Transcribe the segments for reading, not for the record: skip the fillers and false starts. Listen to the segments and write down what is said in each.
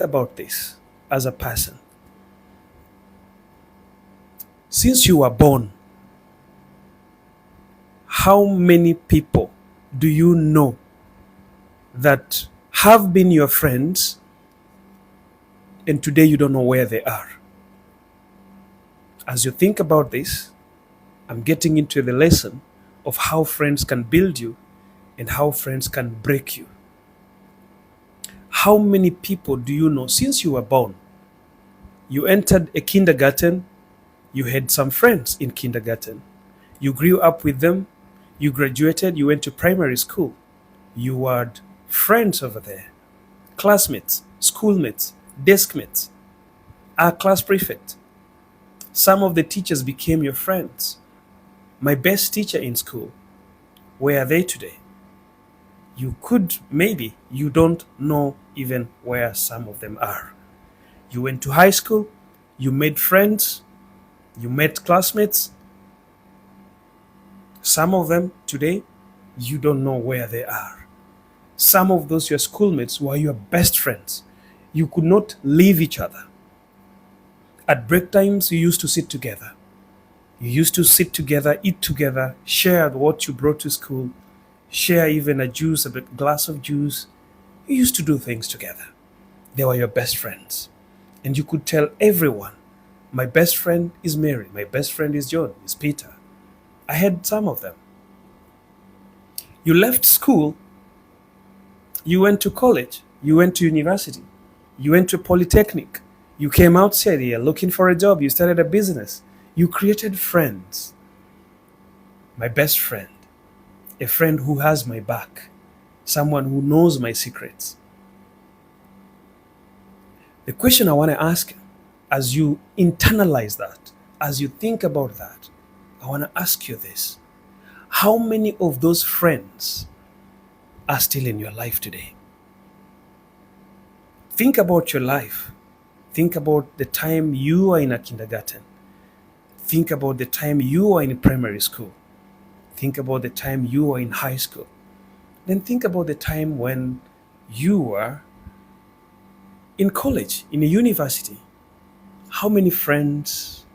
about this as a person. Since you were born, how many people do you know that have been your friends and today you don't know where they are? As you think about this, I'm getting into the lesson of how friends can build you and how friends can break you. How many people do you know since you were born? You entered a kindergarten, you had some friends in kindergarten. You grew up with them, you graduated, you went to primary school. You had friends over there, classmates, schoolmates, deskmates, our class prefect. Some of the teachers became your friends. My best teacher in school, where are they today? Maybe you don't know even where some of them are. You went to high school, you made friends, you met classmates. Some of them today, you don't know where they are. Some of those your schoolmates were your best friends. You could not leave each other. At break times, you used to sit together. You used to sit together, eat together, share what you brought to school, share even a glass of juice. You used to do things together. They were your best friends. And you could tell everyone, my best friend is Mary, my best friend is John, is Peter. I had some of them. You left school, you went to college, you went to university, you went to polytechnic, you came outside here looking for a job, you started a business, you created friends. My best friend, a friend who has my back, someone who knows my secrets. The question I want to ask, as you internalize that, as you think about that, I want to ask you this. How many of those friends are still in your life today? Think about your life. Think about the time you were in a kindergarten. Think about the time you were in primary school. Think about the time you were in high school. Then think about the time when you were in college, in a university. How many friends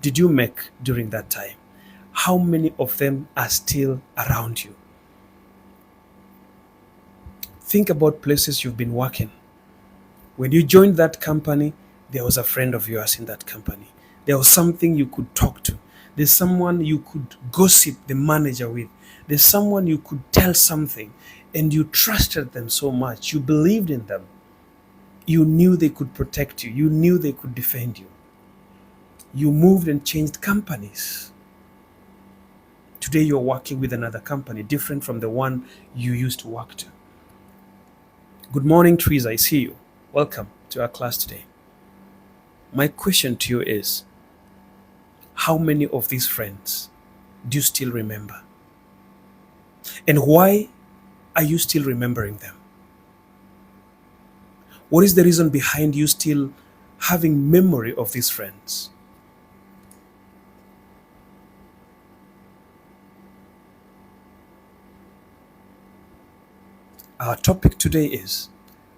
did you make during that time? How many of them are still around you? Think about places you've been working. When you joined that company, there was a friend of yours in that company. There was something you could talk to. There's someone you could gossip the manager with. There's someone you could tell something and you trusted them so much. You believed in them. You knew they could protect you. You knew they could defend you. You moved and changed companies. Today you're working with another company, different from the one you used to work to. Good morning, Teresa. I see you. Welcome to our class today. My question to you is, how many of these friends do you still remember? And why are you still remembering them? What is the reason behind you still having memory of these friends? Our topic today is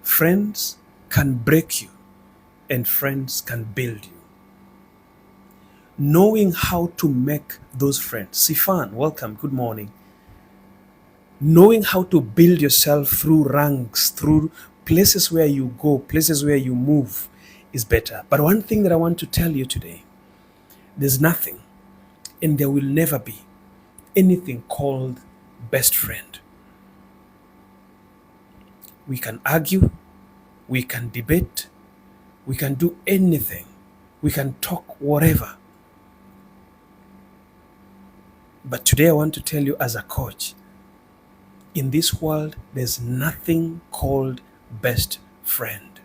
friends can break you and friends can build you. Knowing how to make those friends. Sifan, welcome, good morning. Knowing how to build yourself through ranks, through places where you go, places where you move is better. But one thing that I want to tell you today, there's nothing and there will never be anything called best friend. We can argue, we can debate, we can do anything, we can talk whatever. But today I want to tell you as a coach, in this world, there's nothing called best friend.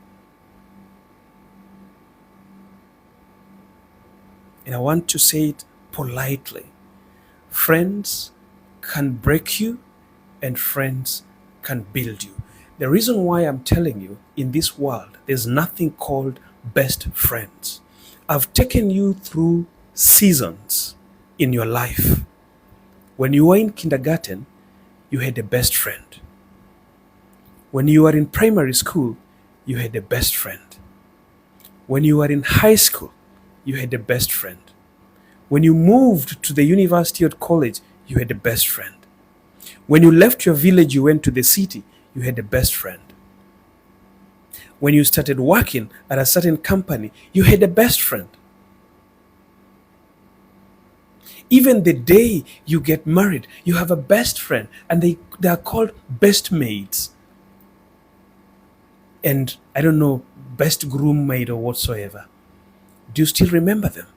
And I want to say it politely. Friends can break you and friends can build you. The reason why I'm telling you, in this world, there's nothing called best friends. I've taken you through seasons in your life. When you were in kindergarten, you had a best friend. When you were in primary school, you had a best friend. When you were in high school, you had a best friend. When you moved to the university or college, you had a best friend. When you left your village, you went to the city, you had a best friend. When you started working at a certain company, you had a best friend. Even the day you get married, you have a best friend, and they are called best maids. And I don't know, best groom maid or whatsoever. Do you still remember them?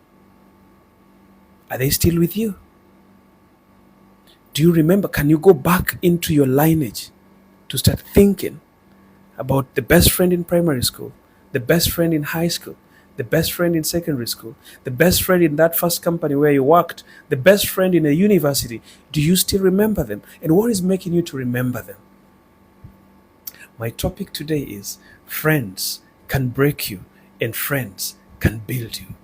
Are they still with you? Do you remember? Can you go back into your lineage to start thinking about the best friend in primary school, the best friend in high school, the best friend in secondary school, the best friend in that first company where you worked, the best friend in a university? Do you still remember them? And what is making you to remember them? My topic today is friends can break you and friends can build you.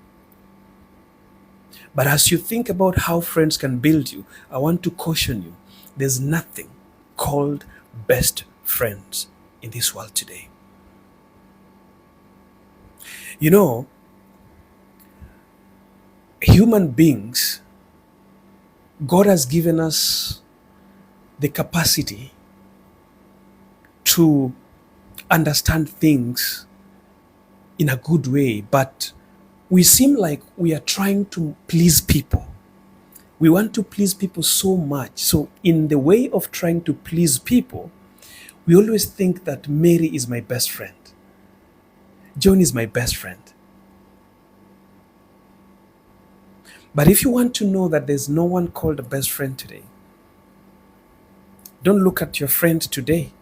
But as you think about how friends can build you, I want to caution you, there's nothing called best friends in this world today. You know, human beings, God has given us the capacity to understand things in a good way, but we seem like we are trying to please people. We want to please people so much. So in the way of trying to please people, we always think that Mary is my best friend. John is my best friend. But if you want to know that there's no one called a best friend today, don't look at your friend today.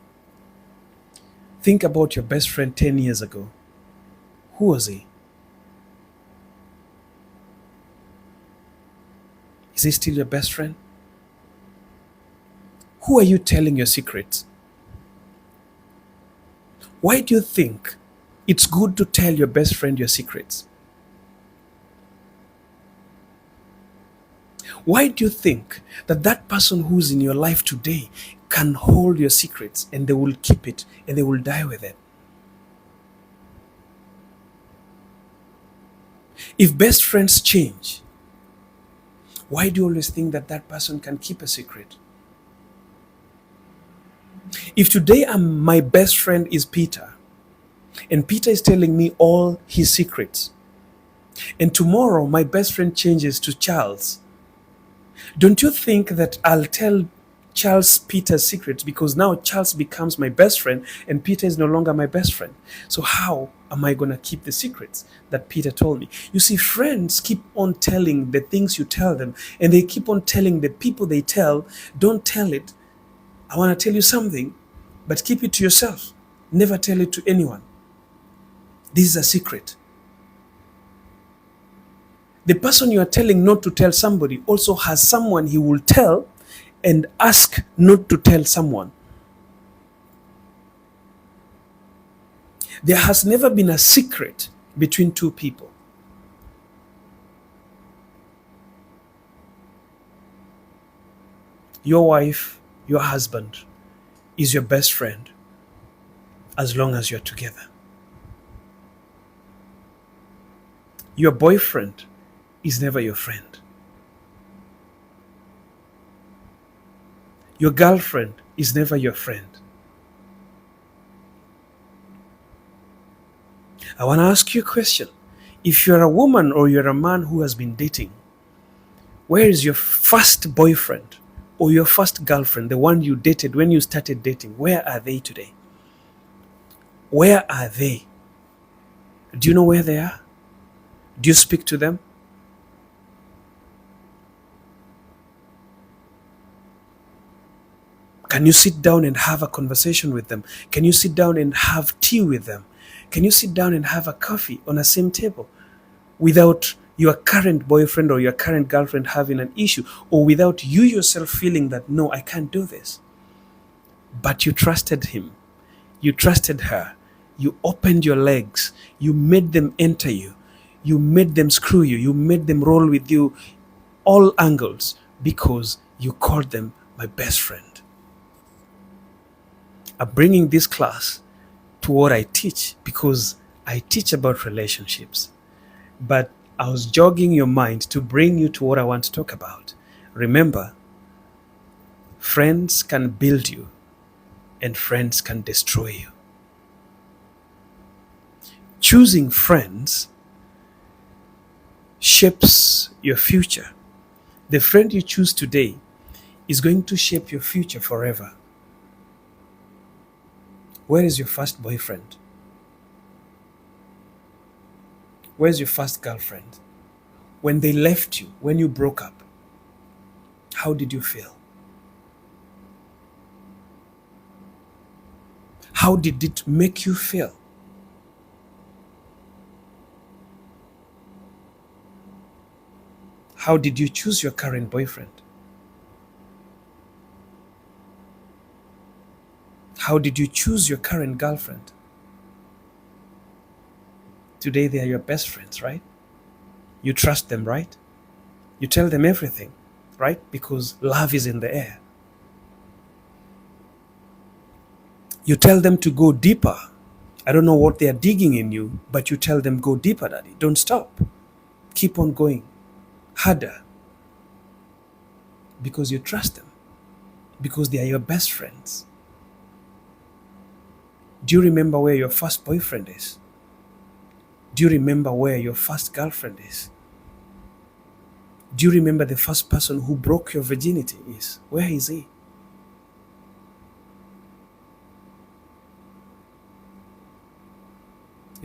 Think about your best friend 10 years ago. Who was he? Is he still your best friend? Who are you telling your secrets? Why do you think it's good to tell your best friend your secrets? Why do you think that that person who's in your life today can hold your secrets and they will keep it and they will die with it? If best friends change, why do you always think that that person can keep a secret? If today my best friend is Peter, and Peter is telling me all his secrets, and tomorrow my best friend changes to Charles, don't you think that I'll tell Charles Peter's secrets, because now Charles becomes my best friend and Peter is no longer my best friend? So how am I going to keep the secrets that Peter told me? You see, friends keep on telling the things you tell them, and they keep on telling the people they tell, don't tell it. I want to tell you something, but keep it to yourself. Never tell it to anyone. This is a secret. The person you are telling not to tell somebody also has someone he will tell and ask not to tell someone. There has never been a secret between two people. Your wife, your husband is your best friend as long as you're together. Your boyfriend is never your friend. Your girlfriend is never your friend. I want to ask you a question. If you're a woman or you're a man who has been dating, where is your first boyfriend or your first girlfriend, the one you dated when you started dating? Where are they today? Where are they? Do you know where they are? Do you speak to them? Can you sit down and have a conversation with them? Can you sit down and have tea with them? Can you sit down and have a coffee on the same table without your current boyfriend or your current girlfriend having an issue, or without you yourself feeling that, no, I can't do this? But you trusted him. You trusted her. You opened your legs. You made them enter you. You made them screw you. You made them roll with you all angles because you called them my best friend. I'm bringing this class to what I teach, because I teach about relationships. But I was jogging your mind to bring you to what I want to talk about. Remember, friends can build you and friends can destroy you. Choosing friends shapes your future. The friend you choose today is going to shape your future forever. Where is your first boyfriend? Where's your first girlfriend? When they left you, when you broke up, how did you feel? How did it make you feel? How did you choose your current boyfriend? How did you choose your current girlfriend? Today they are your best friends, right? You trust them, right? You tell them everything, right? Because love is in the air. You tell them to go deeper. I don't know what they are digging in you, but you tell them, go deeper, daddy. Don't stop. Keep on going harder, because you trust them, because they are your best friends. Do you remember where your first boyfriend is? Do you remember where your first girlfriend is? Do you remember the first person who broke your virginity is? Where is he?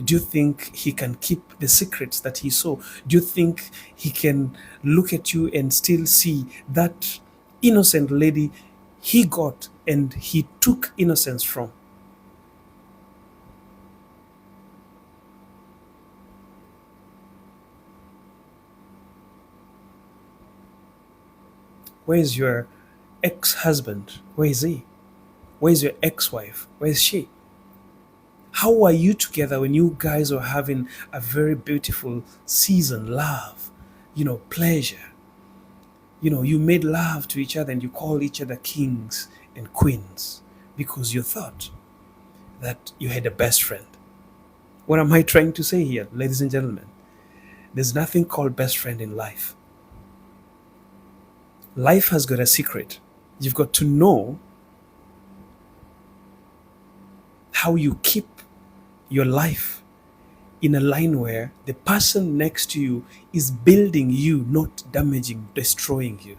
Do you think he can keep the secrets that he saw? Do you think he can look at you and still see that innocent lady he got and he took innocence from? Where is your ex-husband? Where is he? Where is your ex-wife? Where is she? How were you together when you guys were having a very beautiful season, love, pleasure? You made love to each other and you called each other kings and queens because you thought that you had a best friend. What am I trying to say here, ladies and gentlemen? There's nothing called best friend in life. Life has got a secret. You've got to know how you keep your life in a line where the person next to you is building you, not damaging, destroying you.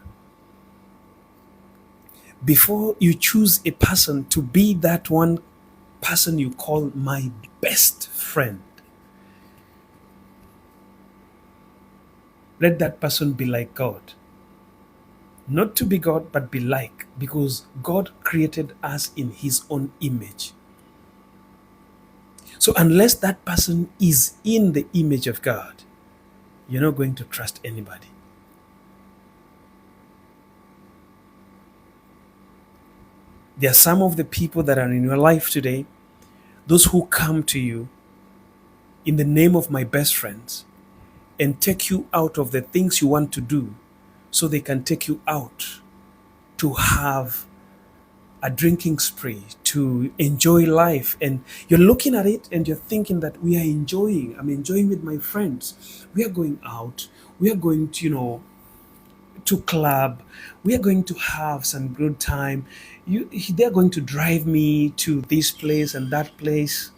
Before you choose a person to be that one person you call my best friend, let that person be like God. Not to be God, but be like, because God created us in his own image. So unless that person is in the image of God, you're not going to trust anybody. There are some of the people that are in your life today, those who come to you in the name of my best friends and take you out of the things you want to do so they can take you out to have a drinking spree, to enjoy life. And you're looking at it and you're thinking that I'm enjoying with my friends. We are going out. We are going to, to club. We are going to have some good time. They're going to drive me to this place and that place.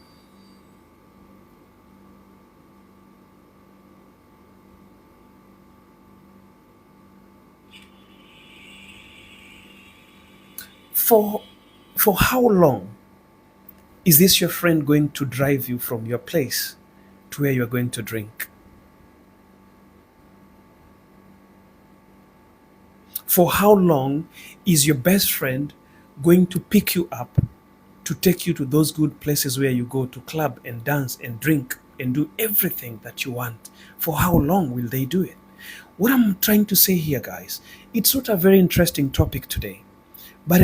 For how long is this your friend going to drive you from your place to where you're going to drink? For how long is your best friend going to pick you up to take you to those good places where you go to club and dance and drink and do everything that you want? For how long will they do it? What I'm trying to say here, guys, it's not a very interesting topic today, but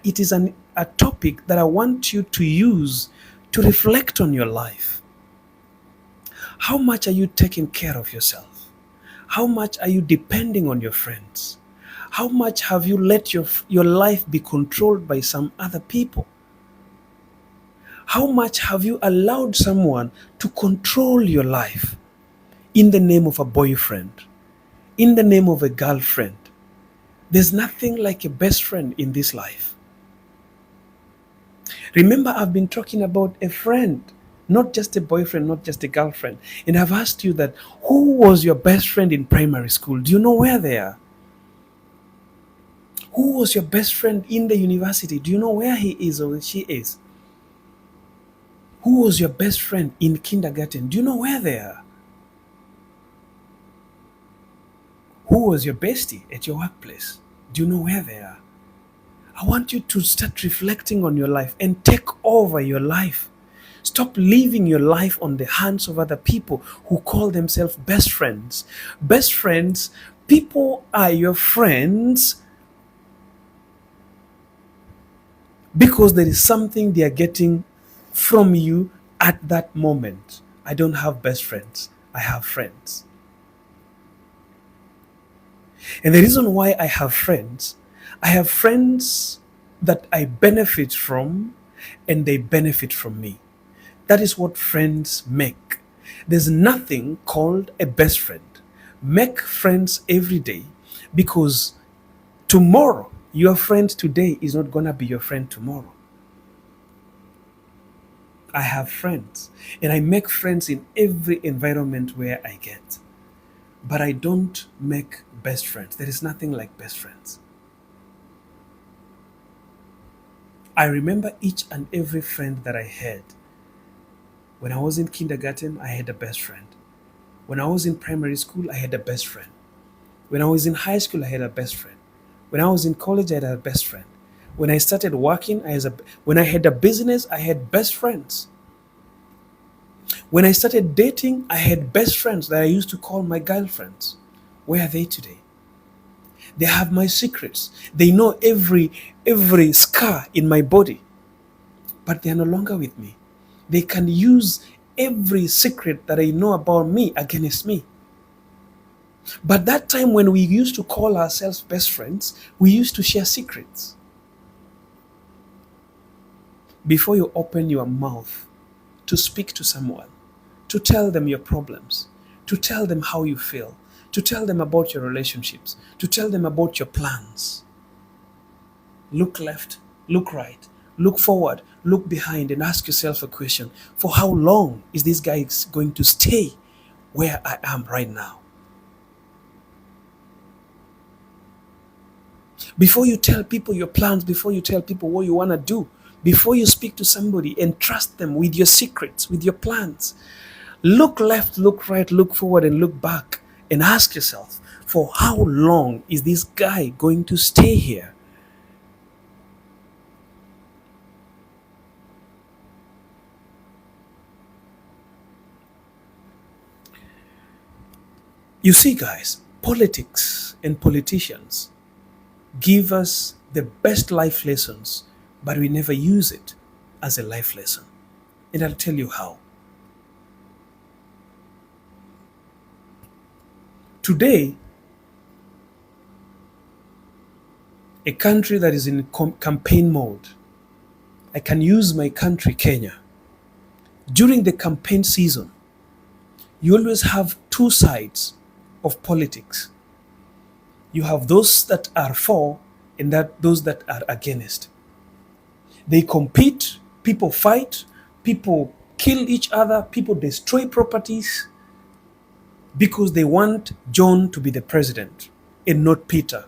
it is a topic that I want you to use to reflect on your life. How much are you taking care of yourself? How much are you depending on your friends? How much have you let your life be controlled by some other people? How much have you allowed someone to control your life in the name of a boyfriend, in the name of a girlfriend? There's nothing like a best friend in this life. Remember, I've been talking about a friend, not just a boyfriend, not just a girlfriend. And I've asked you that who was your best friend in primary school? Do you know where they are? Who was your best friend in the university? Do you know where he is or she is? Who was your best friend in kindergarten? Do you know where they are? Who was your bestie at your workplace? Do you know where they are? I want you to start reflecting on your life and take over your life. Stop leaving your life on the hands of other people who call themselves best friends. Best friends, people are your friends because there is something they are getting from you at that moment. I don't have best friends, I have friends. And the reason why I have friends that I benefit from and they benefit from me. That is what friends make. There's nothing called a best friend. Make friends every day because tomorrow, your friend today is not going to be your friend tomorrow. I have friends and I make friends in every environment where I get. But I don't make best friends. There is nothing like best friends. I remember each and every friend that I had. When I was in kindergarten, I had a best friend. When I was in primary school, I had a best friend. When I was in high school, I had a best friend. When I was in college, I had a best friend. When I started working, when I had a business, I had best friends. When I started dating, I had best friends that I used to call my girlfriends. Where are they today? They have my secrets. They know every scar in my body. But they are no longer with me. They can use every secret that I know about me against me. But that time when we used to call ourselves best friends, we used to share secrets. Before you open your mouth to speak to someone, to tell them your problems, to tell them how you feel, to tell them about your relationships, to tell them about your plans, look left, look right, look forward, look behind, and ask yourself a question. For how long is this guy going to stay where I am right now? Before you tell people your plans, before you tell people what you want to do, before you speak to somebody and trust them with your secrets, with your plans, look left, look right, look forward, and look back and ask yourself, for how long is this guy going to stay here? You see, guys, politics and politicians give us the best life lessons, but we never use it as a life lesson. And I'll tell you how. Today, a country that is in campaign mode, I can use my country, Kenya. During the campaign season, you always have two sides of politics. You have those that are for and those that are against. They compete, people fight, people kill each other, people destroy properties because they want John to be the president and not Peter.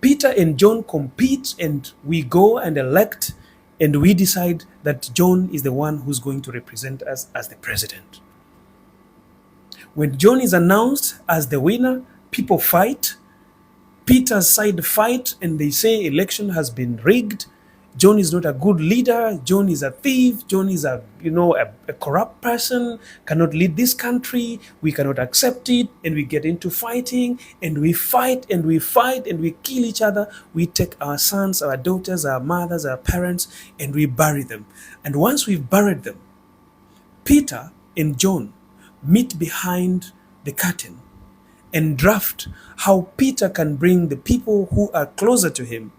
Peter and John compete and we go and elect and we decide that John is the one who's going to represent us as the president. When John is announced as the winner, people fight. Peter's side fight and they say election has been rigged. John is not a good leader. John is a thief. John is a corrupt person, cannot lead this country. We cannot accept it. And we get into fighting and we fight and we fight and we kill each other. We take our sons, our daughters, our mothers, our parents, and we bury them. And once we've buried them, Peter and John meet behind the curtain and draft how Peter can bring the people who are closer to him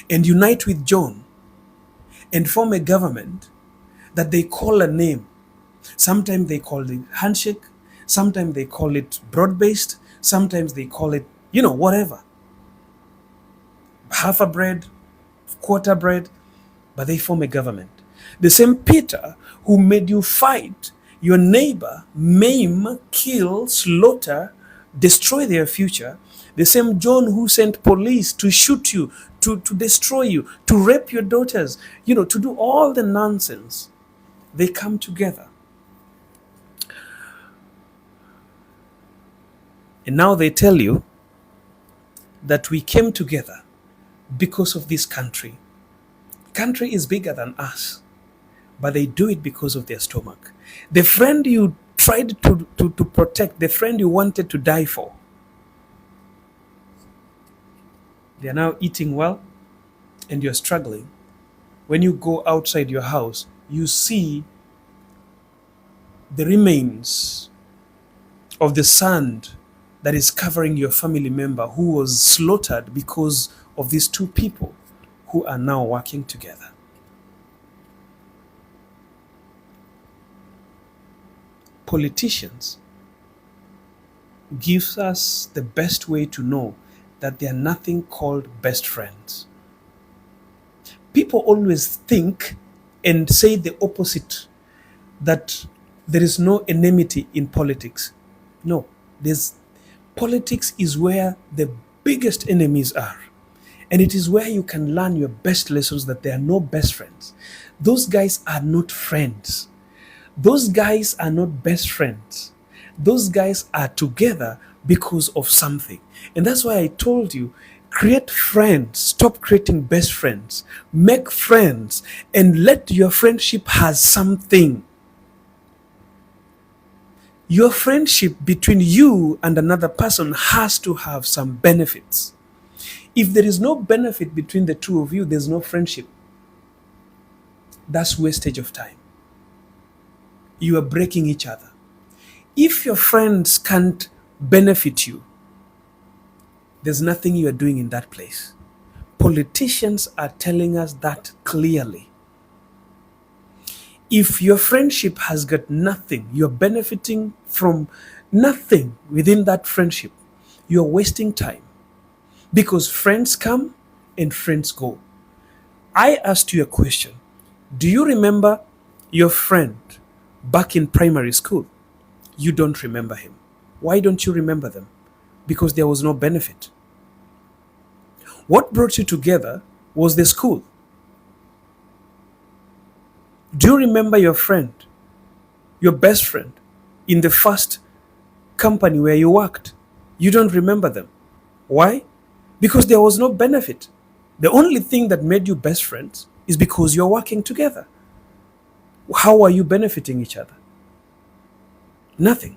and unite with John and form a government that they call a name. Sometimes they call it handshake, sometimes they call it broad-based, sometimes they call it, whatever. Half a bread, quarter bread, but they form a government. The same Peter who made you fight your neighbor, maim, kill, slaughter, destroy their future, the same John who sent police to shoot you, to destroy you, to rape your daughters, to do all the nonsense, they come together. And now they tell you that we came together because of this country. Country is bigger than us, but they do it because of their stomach. The friend you tried to protect, the friend you wanted to die for, they are now eating well and you're struggling. When you go outside your house, you see the remains of the sand that is covering your family member who was slaughtered because of these two people who are now working together. Politicians gives us the best way to know that they are nothing called best friends. People always think and say the opposite, that there is no enmity in politics. No, politics is where the biggest enemies are. And it is where you can learn your best lessons, that there are no best friends. Those guys are not friends. Those guys are not best friends. Those guys are together because of something. And that's why I told you, create friends. Stop creating best friends. Make friends and let your friendship has something. Your friendship between you and another person has to have some benefits. If there is no benefit between the two of you, there's no friendship. That's wastage of time. You are breaking each other. If your friends can't benefit you, there's nothing you are doing in that place. Politicians are telling us that clearly. If your friendship has got nothing, you're benefiting from nothing within that friendship, you're wasting time. Because friends come and friends go. I asked you a question. Do you remember your friend back in primary school? You don't remember him. Why don't you remember them? Because there was no benefit. What brought you together was the school. Do you remember your friend, your best friend, in the first company where you worked? You don't remember them. Why? Because there was no benefit. The only thing that made you best friends is because you're working together. How are you benefiting each other? Nothing.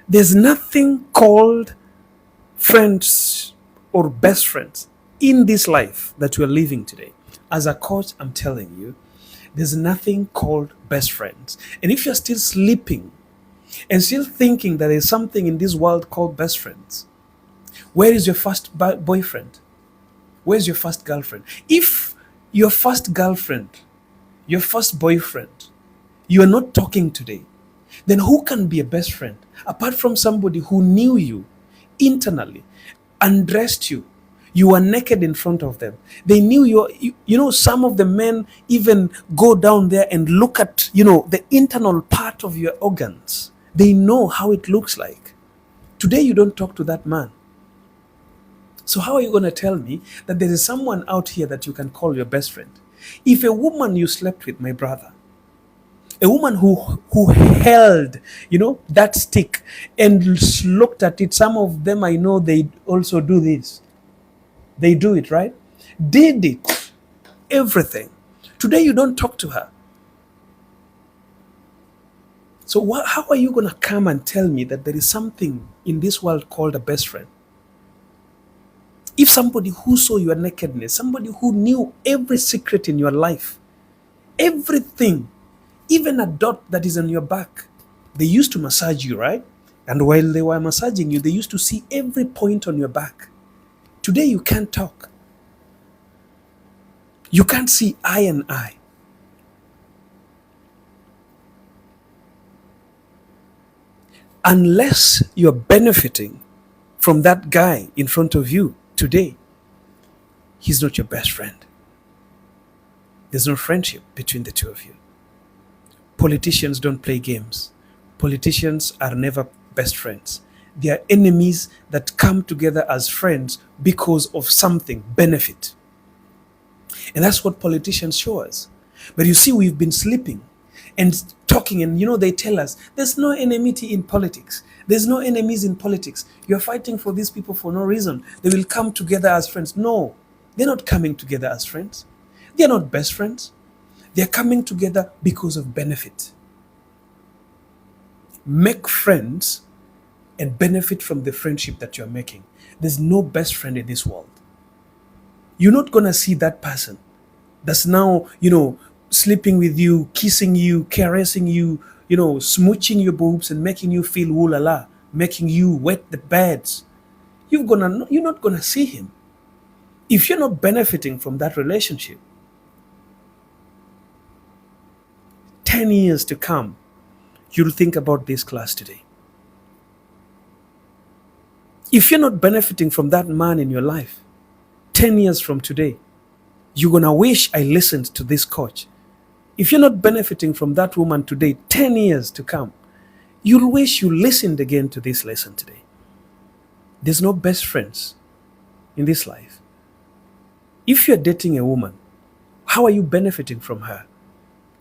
There's nothing called friends or best friends in this life that we're living today. As a coach, I'm telling you, there's nothing called best friends. And if you're still sleeping and still thinking that there's something in this world called best friends, where is your first boyfriend? Where's your first girlfriend? If your first girlfriend, your first boyfriend, you are not talking today, then who can be a best friend apart from somebody who knew you internally, undressed you, you were naked in front of them, they knew some of the men even go down there and look at the internal part of your organs. They know how it looks like. Today you don't talk to that man. So how are you going to tell me that there is someone out here that you can call your best friend? If a woman you slept with, my brother, a woman who held, that stick and looked at it, some of them I know they also do this. They do it, right? Did it. Everything. Today you don't talk to her. So how are you going to come and tell me that there is something in this world called a best friend? If somebody who saw your nakedness, somebody who knew every secret in your life, everything, even a dot that is on your back, they used to massage you, right? And while they were massaging you, they used to see every point on your back. Today you can't talk. You can't see eye and eye. Unless you're benefiting from that guy in front of you today, he's not your best friend. There's no friendship between the two of you. Politicians don't play games. Politicians are never best friends. They are enemies that come together as friends because of something, benefit. And that's what politicians show us. But you see, we've been sleeping and talking, and they tell us there's no enmity in politics. There's no enemies in politics. You're fighting for these people for no reason. They will come together as friends. No, they're not coming together as friends. They're not best friends. They're coming together because of benefit. Make friends and benefit from the friendship that you're making. There's no best friend in this world. You're not going to see that person that's now, sleeping with you, kissing you, caressing you, smooching your boobs and making you feel ooh la la, making you wet the beds. You're not going to see him. If you're not benefiting from that relationship, 10 years to come, you'll think about this class today. If you're not benefiting from that man in your life, 10 years from today, you're going to wish I listened to this coach. If you're not benefiting from that woman today, 10 years to come, you'll wish you listened again to this lesson today. There's no best friends in this life. If you're dating a woman, how are you benefiting from her?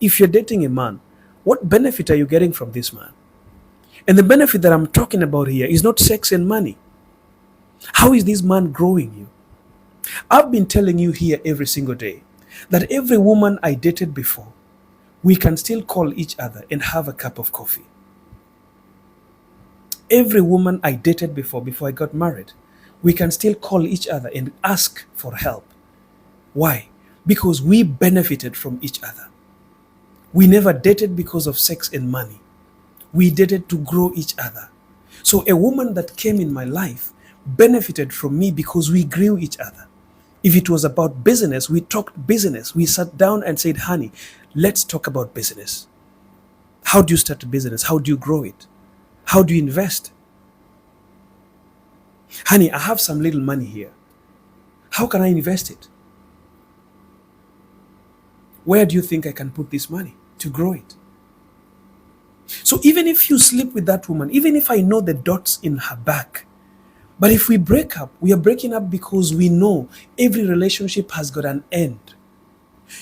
If you're dating a man, what benefit are you getting from this man? And the benefit that I'm talking about here is not sex and money. How is this man growing you? I've been telling you here every single day that every woman I dated before, we can still call each other and have a cup of coffee. Every woman I dated before I got married, we can still call each other and ask for help. Why? Because we benefited from each other. We never dated because of sex and money. We dated to grow each other. So a woman that came in my life benefited from me because we grew each other. If it was about business, we talked business. We sat down and said, honey, let's talk about business. How do you start a business? How do you grow it? How do you invest? Honey, I have some little money here. How can I invest it? Where do you think I can put this money to grow it? So even if you sleep with that woman, even if I know the dots in her back, but if we break up, we are breaking up because we know every relationship has got an end.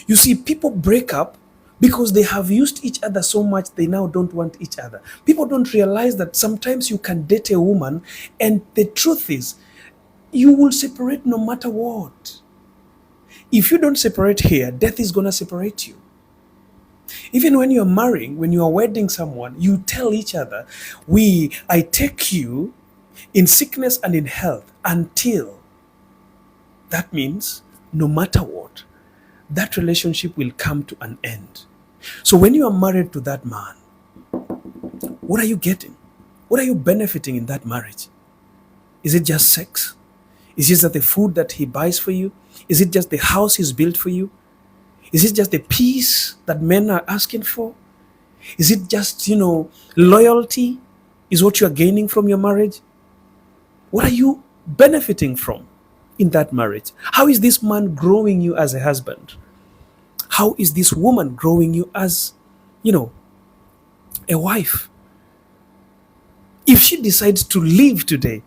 You see, people break up because they have used each other so much they now don't want each other. People don't realize that sometimes you can date a woman and the truth is, you will separate no matter what. If you don't separate here, death is going to separate you. Even when you're marrying, when you are wedding someone, you tell each other, I take you in sickness and in health until. That means no matter what, that relationship will come to an end. So when you are married to that man, what are you getting? What are you benefiting in that marriage? Is it just sex? Is it just the food that he buys for you? Is it just the house he's built for you? Is it just the peace that men are asking for? Is it just, loyalty is what you're gaining from your marriage? What are you benefiting from in that marriage? How is this man growing you as a husband? How is this woman growing you as, a wife? If she decides to leave today,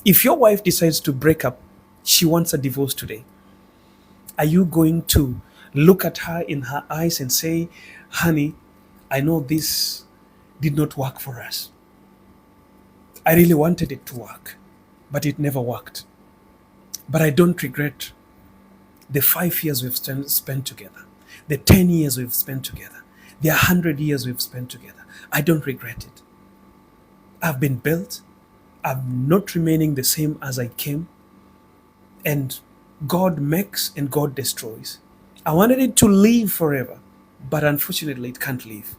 if your wife decides to break up, she wants a divorce today, are you going to look at her in her eyes and say, honey, I know this did not work for us. I really wanted it to work, but it never worked. But I don't regret the 5 years we've spent together, the 10 years we've spent together, the 100 years we've spent together. I don't regret it. I've been built. I'm not remaining the same as I came. And God makes and God destroys. I wanted it to live forever, but unfortunately it can't live.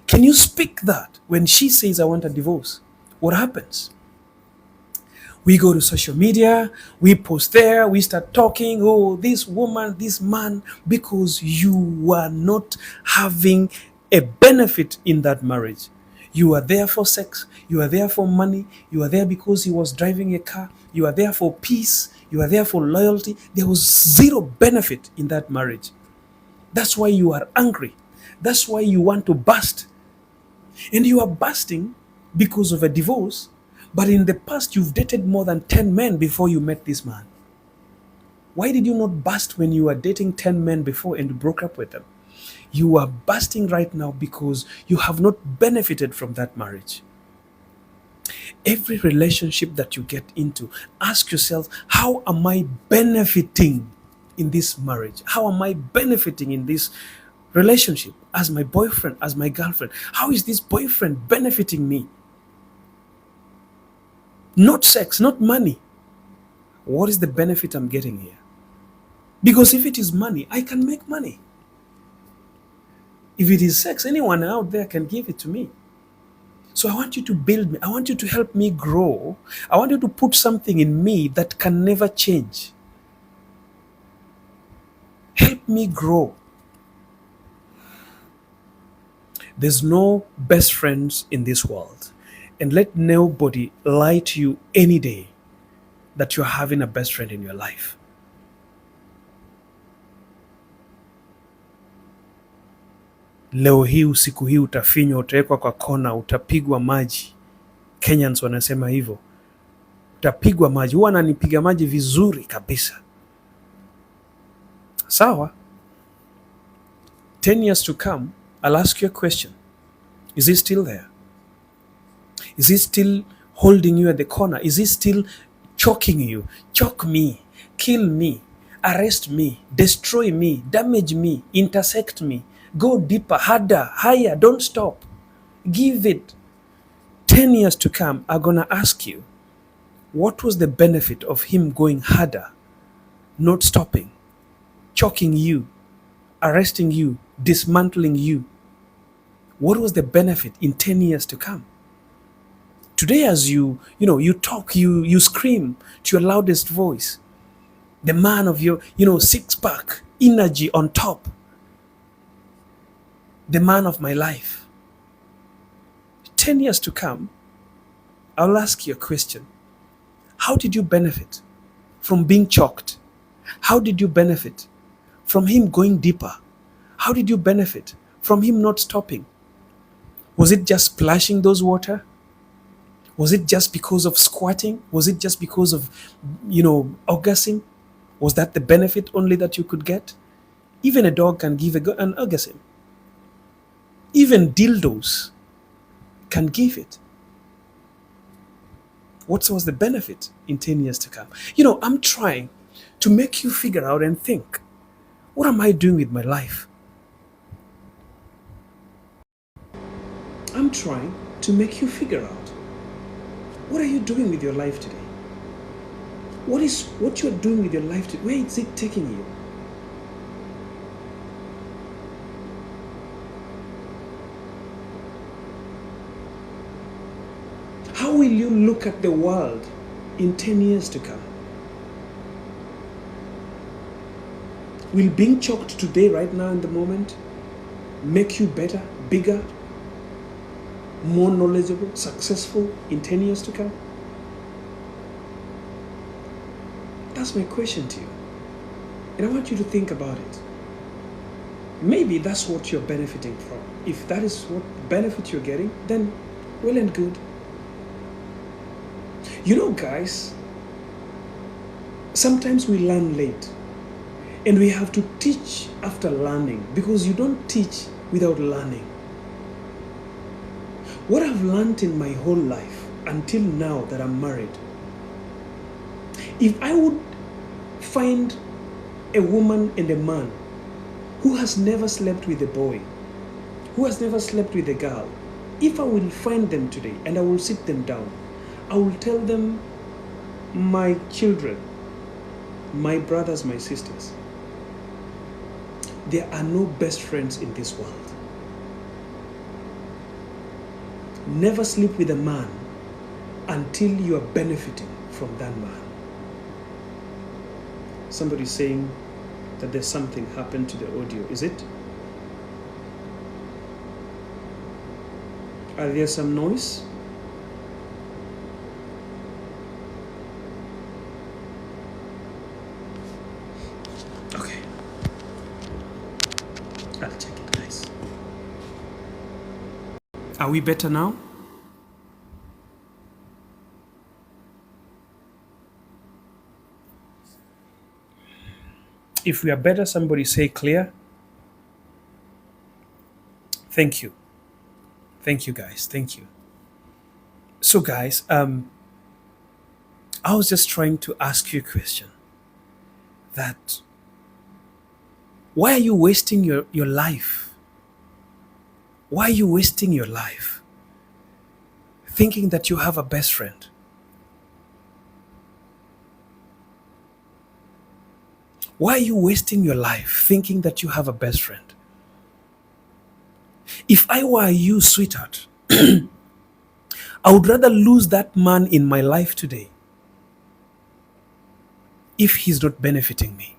Can you speak that when she says, I want a divorce? What happens? We go to social media, we post there, we start talking, oh, this woman, this man, because you were not having a benefit in that marriage. You are there for sex, you are there for money, you are there because he was driving a car, you are there for peace, you are there for loyalty. There was zero benefit in that marriage. That's why you are angry. That's why you want to burst. And you are bursting because of a divorce, but in the past you've dated more than 10 men before you met this man. Why did you not burst when you were dating 10 men before and you broke up with them? You are bursting right now because you have not benefited from that marriage. Every relationship that you get into, ask yourself, how am I benefiting in this marriage? How am I benefiting in this relationship as my boyfriend, as my girlfriend? How is this boyfriend benefiting me? Not sex, not money. What is the benefit I'm getting here? Because if it is money, I can make money. If it is sex, anyone out there can give it to me. So I want you to build me. I want you to help me grow. I want you to put something in me that can never change. Help me grow. There's no best friends in this world. And let nobody lie to you any day that you're having a best friend in your life. Leo hii usiku hii utafinywa, utawekwa kwa kona, utapigwa maji. Kenyans wanasema hivyo. Utapigwa maji. Huwa ananipiga maji vizuri kabisa. Sawa? 10 years to come, I'll ask you a question. Is he still there? Is he still holding you at the corner? Is he still choking you? Choke me, kill me, arrest me, destroy me, damage me, intersect me, go deeper, harder, higher, don't stop. Give it. 10 years to come, I'm going to ask you, what was the benefit of him going harder, not stopping, choking you, arresting you, dismantling you? What was the benefit in 10 years to come? Today, as you talk, you scream to your loudest voice. The man of your, six-pack, energy on top. The man of my life. 10 years to come, I'll ask you a question. How did you benefit from being choked? How did you benefit from him going deeper? How did you benefit from him not stopping? Was it just splashing those water? Was it just because of squatting? Was it just because of, orgasm? Was that the benefit only that you could get? Even a dog can give an orgasm. Even dildos can give it. What was the benefit in 10 years to come? I'm trying to make you figure out and think, what am I doing with my life? I'm trying to make you figure out, what are you doing with your life today? What you're doing with your life today? Where is it taking you? How will you look at the world in 10 years to come? Will being choked today, right now in the moment, make you better, bigger, more knowledgeable, successful in 10 years to come? That's my question to you. And I want you to think about it. Maybe that's what you're benefiting from. If that is what benefit you're getting, then well and good. Guys, sometimes we learn late. And we have to teach after learning, because you don't teach without learning. What I've learned in my whole life until now that I'm married, if I would find a woman and a man who has never slept with a boy, who has never slept with a girl, if I will find them today and I will sit them down, I will tell them, my children, my brothers, my sisters, there are no best friends in this world. Never sleep with a man until you are benefiting from that man. Somebody's saying that there's something happened to the audio. Is it? Are there some noise? Okay. I'll check it, guys. Are we better now? If we are better, somebody say clear. Thank you. Thank you, guys. Thank you. So, guys, I was just trying to ask you a question. That why are you wasting your life? Why are you wasting your life thinking that you have a best friend? Why are you wasting your life thinking that you have a best friend? If I were you, sweetheart, I would rather lose that man in my life today if he's not benefiting me.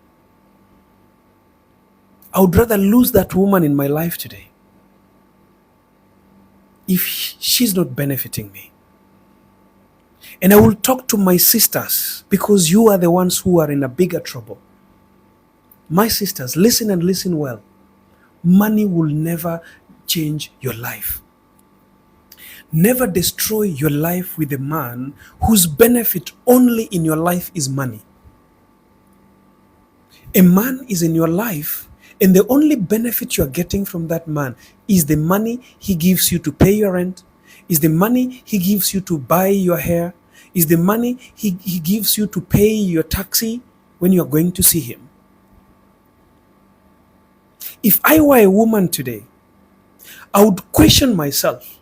I would rather lose that woman in my life today if she's not benefiting me. And I will talk to my sisters because you are the ones who are in a bigger trouble. My sisters, listen and listen well. Money will never change your life. Never destroy your life with a man whose benefit only in your life is money. A man is in your life, and the only benefit you are getting from that man is the money he gives you to pay your rent, is the money he gives you to buy your hair, is the money he gives you to pay your taxi when you are going to see him. If I were a woman today, I would question myself.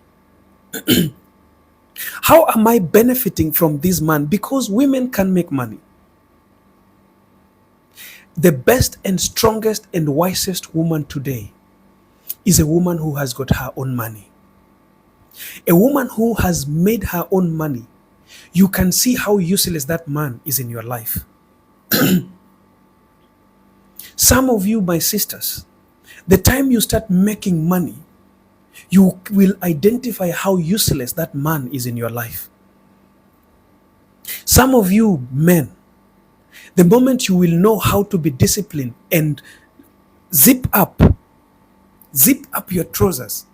How am I benefiting from this man? Because women can make money. The best and strongest and wisest woman today is a woman who has got her own money. A woman who has made her own money. You can see how useless that man is in your life. Some of you, my sisters, the time you start making money, you will identify how useless that man is in your life. Some of you men, the moment you will know how to be disciplined and zip up your trousers,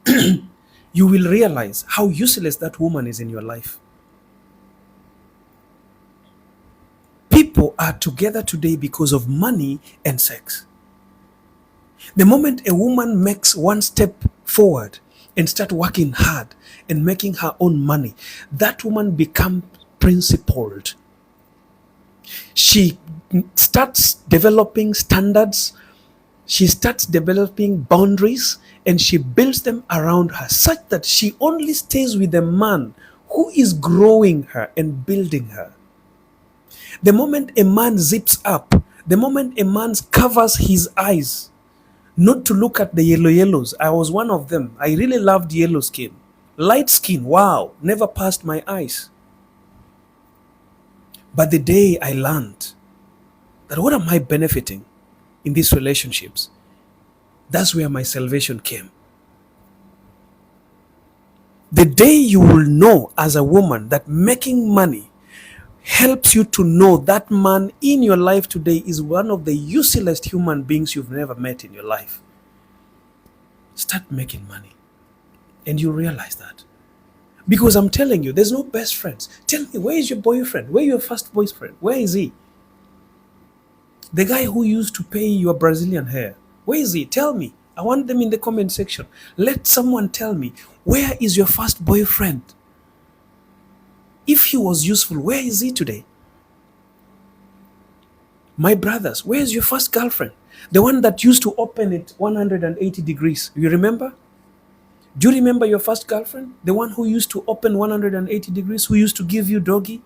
you will realize how useless that woman is in your life. People are together today because of money and sex. The moment a woman makes one step forward and start working hard and making her own money, that woman becomes principled. She starts developing standards, she starts developing boundaries, and she builds them around her such that she only stays with a man who is growing her and building her. The moment a man zips up, the moment a man covers his eyes, not to look at the yellows. I was one of them. I really loved yellow skin. Light skin, wow, never passed my eyes. But the day I learned that what am I benefiting in these relationships, that's where my salvation came. The day you will know as a woman that making money helps you to know that man in your life today is one of the useless human beings you've never met in your life. Start making money and you realize that. Because I'm telling you, there's no best friends. Tell me, where is your boyfriend? Where is your first boyfriend? Where is he? The guy who used to pay your Brazilian hair. Where is he? Tell me. I want them in the comment section. Let someone tell me, where is your first boyfriend? If he was useful, where is he today? My brothers, where is your first girlfriend? The one that used to open it 180 degrees. You remember? Do you remember your first girlfriend? The one who used to open 180 degrees, who used to give you doggy?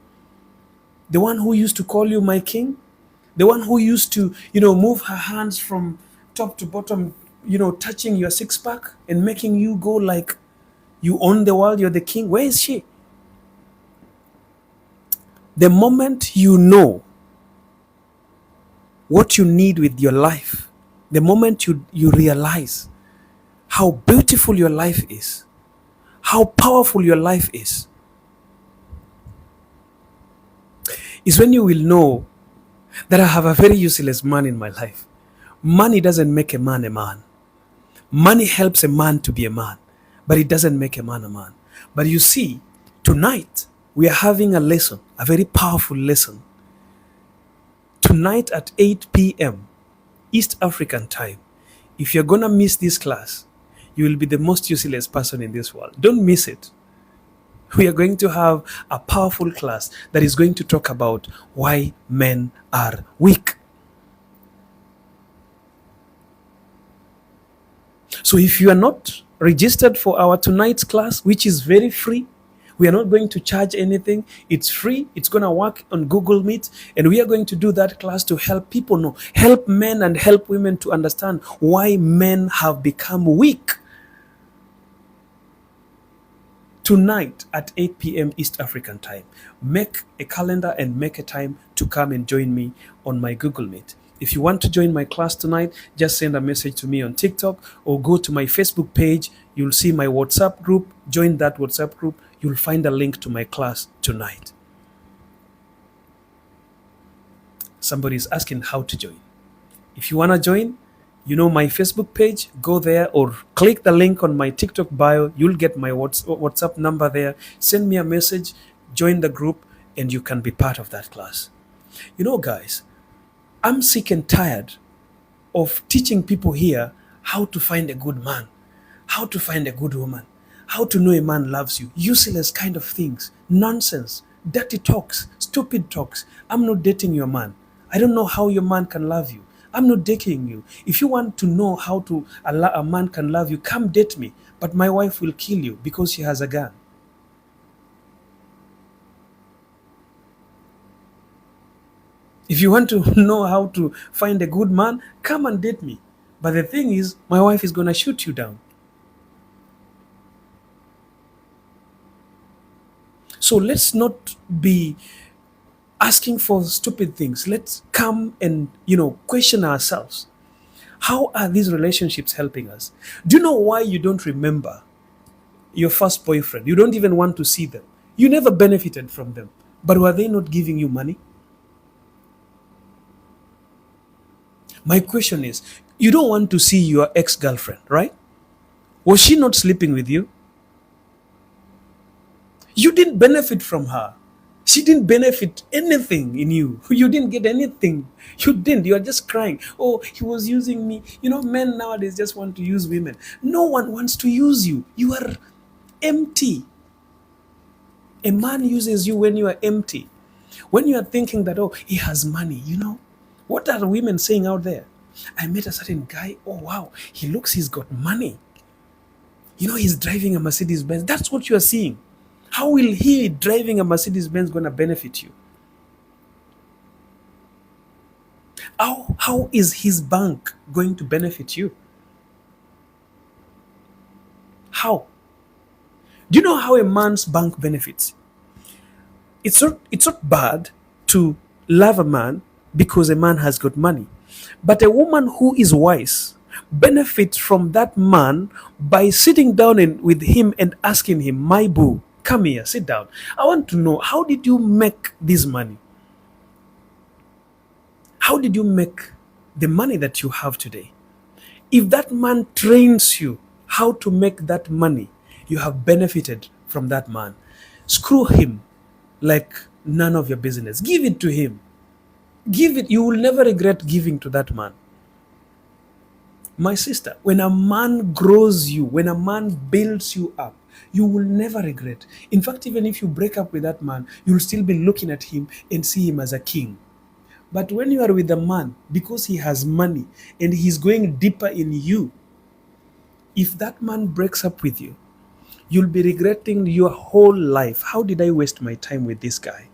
The one who used to call you my king? The one who used to, move her hands from top to bottom, touching your six-pack and making you go like you own the world, you're the king. Where is she? The moment you know what you need with your life, the moment you realize how beautiful your life is, how powerful your life is when you will know that I have a very useless man in my life. Money doesn't make a man a man. Money helps a man to be a man, but it doesn't make a man a man. But you see, tonight we are having a lesson, a very powerful lesson. Tonight at 8 p.m. East African time. If you're gonna miss this class, you will be the most useless person in this world. Don't miss it. We are going to have a powerful class that is going to talk about why men are weak. So if you are not registered for our tonight's class, which is very free, we are not going to charge anything. It's free. It's going to work on Google Meet. And we are going to do that class to help people know, help men and help women to understand why men have become weak. Tonight at 8 p.m. East African time, make a calendar and make a time to come and join me on my Google Meet. If you want to join my class tonight, just send a message to me on TikTok or go to my Facebook page. You'll see my WhatsApp group. Join that WhatsApp group. You'll find a link to my class tonight. Somebody is asking how to join. If you want to join, you know my Facebook page, go there or click the link on my TikTok bio. You'll get my WhatsApp number there. Send me a message, join the group, and you can be part of that class. You know, guys, I'm sick and tired of teaching people here how to find a good man, how to find a good woman, how to know a man loves you. Useless kind of things, nonsense, dirty talks, stupid talks. I'm not dating your man. I don't know how your man can love you. I'm not dating you. If you want to know how to a man can love you, come date me. But my wife will kill you because she has a gun. If you want to know how to find a good man, come and date me. But the thing is, my wife is going to shoot you down. So let's not be asking for stupid things. Let's come and, question ourselves. How are these relationships helping us? Do you know why you don't remember your first boyfriend? You don't even want to see them. You never benefited from them. But were they not giving you money? My question is, you don't want to see your ex-girlfriend, right? Was she not sleeping with you? You didn't benefit from her. She didn't benefit anything in you. You didn't get anything. You didn't. You are just crying. Oh, he was using me. Men nowadays just want to use women. No one wants to use you. You are empty. A man uses you when you are empty. When you are thinking that, oh, he has money, What are women saying out there? I met a certain guy. Oh, wow. He's got money. He's driving a Mercedes Benz. That's what you are seeing. How will he driving a Mercedes Benz going to benefit you? How is his bank going to benefit you? How? Do you know how a man's bank benefits? It's not bad to love a man because a man has got money. But a woman who is wise benefits from that man by sitting down with him and asking him, my boo, come here, sit down. I want to know, how did you make this money? How did you make the money that you have today? If that man trains you how to make that money, you have benefited from that man. Screw him like none of your business. Give it to him. Give it. You will never regret giving to that man. My sister, when a man grows you, when a man builds you up, you will never regret. In fact, even if you break up with that man, you'll still be looking at him and see him as a king. But when you are with a man, because he has money and he's going deeper in you, if that man breaks up with you, you'll be regretting your whole life. How did I waste my time with this guy?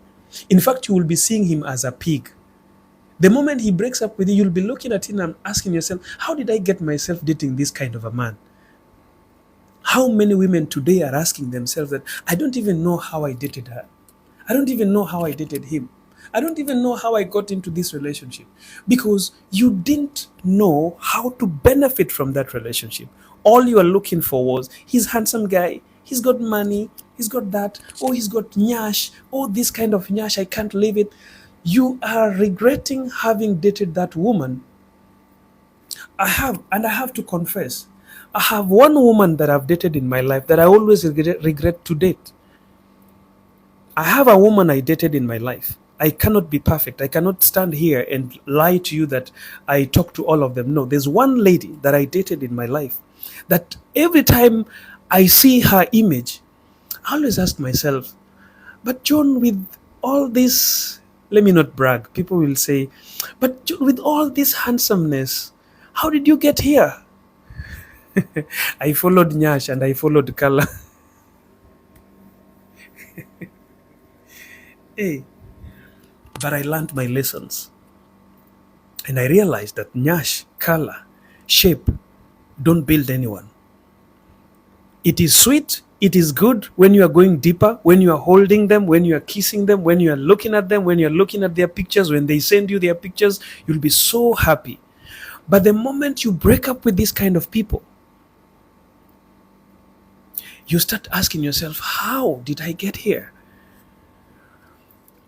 In fact, you will be seeing him as a pig. The moment he breaks up with you, you'll be looking at him and asking yourself, how did I get myself dating this kind of a man? How many women today are asking themselves that, I don't even know how I dated her. I don't even know how I dated him. I don't even know how I got into this relationship because you didn't know how to benefit from that relationship. All you are looking for was he's handsome guy, he's got money, he's got that, oh, he's got nyash, oh, this kind of nyash, I can't leave it. You are regretting having dated that woman. I have to confess, I have one woman that I've dated in my life that I always regret to date. I have a woman I dated in my life. I cannot be perfect. I cannot stand here and lie to you that I talk to all of them. No, there's one lady that I dated in my life that every time I see her image, I always ask myself, but John, with all this, let me not brag, people will say, but with all this handsomeness, how did you get here? I followed Nyash and I followed Kala. Hey, but I learned my lessons. And I realized that Nyash, color, shape don't build anyone. It is sweet, it is good when you are going deeper, when you are holding them, when you are kissing them, when you are looking at them, when you are looking at their pictures, when they send you their pictures, you'll be so happy. But the moment you break up with these kind of people, you start asking yourself, how did I get here?